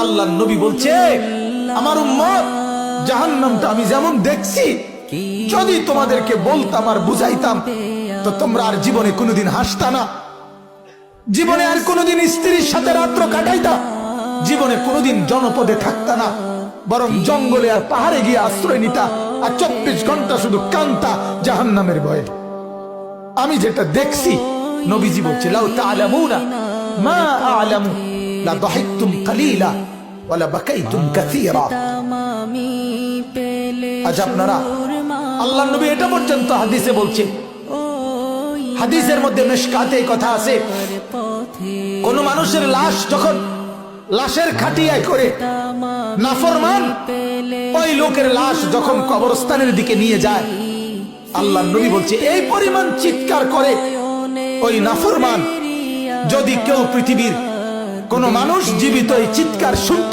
আল্লাহর নবী বলছে, আমার উম্মত জাহান্নামটা আমি যেমন দেখছি, যদি তোমাদেরকে বলতাম আর বুঝাইতাম তো তোমরা আর জীবনে কোনোদিন হাসতা না, জীবনে আর কোনোদিন স্ত্রীর সাথে রাত্র কাটাইতা, জীবনে কোনোদিন জনপদে থাকতা না, বরং জঙ্গলে আর পাহাড়ে গিয়ে আশ্রয় নিতা, আর 24 ঘন্টা শুধু কান্তা জাহান্নামের ভয়ে। আমি যেটা দেখছি, নবীজি বলছে, লাউ তা'লামুনা মা আ'লামু লা দাহিকতুম কালিলা ওয়া লা বাকাইতুম কাসীরা। আজ আপনারা, আল্লাহর নবী এটা পর্যন্ত হাদিসে বলছে, হাদিসের মধ্যে মিশকাতে এই কথা আছে, কোন মানুষের লাশ যখন লাশের খাটিয়ায় করে নাফরমান ওই লোকের লাশ যখন কবরস্থানের দিকে নিয়ে যায়, আল্লাহর নবী বলছে এই পরিমাণ চিৎকার করে ওই নাফরমান, যদি কেউ পৃথিবীর কোন মানুষ জীবিত এই চিৎকার শুনত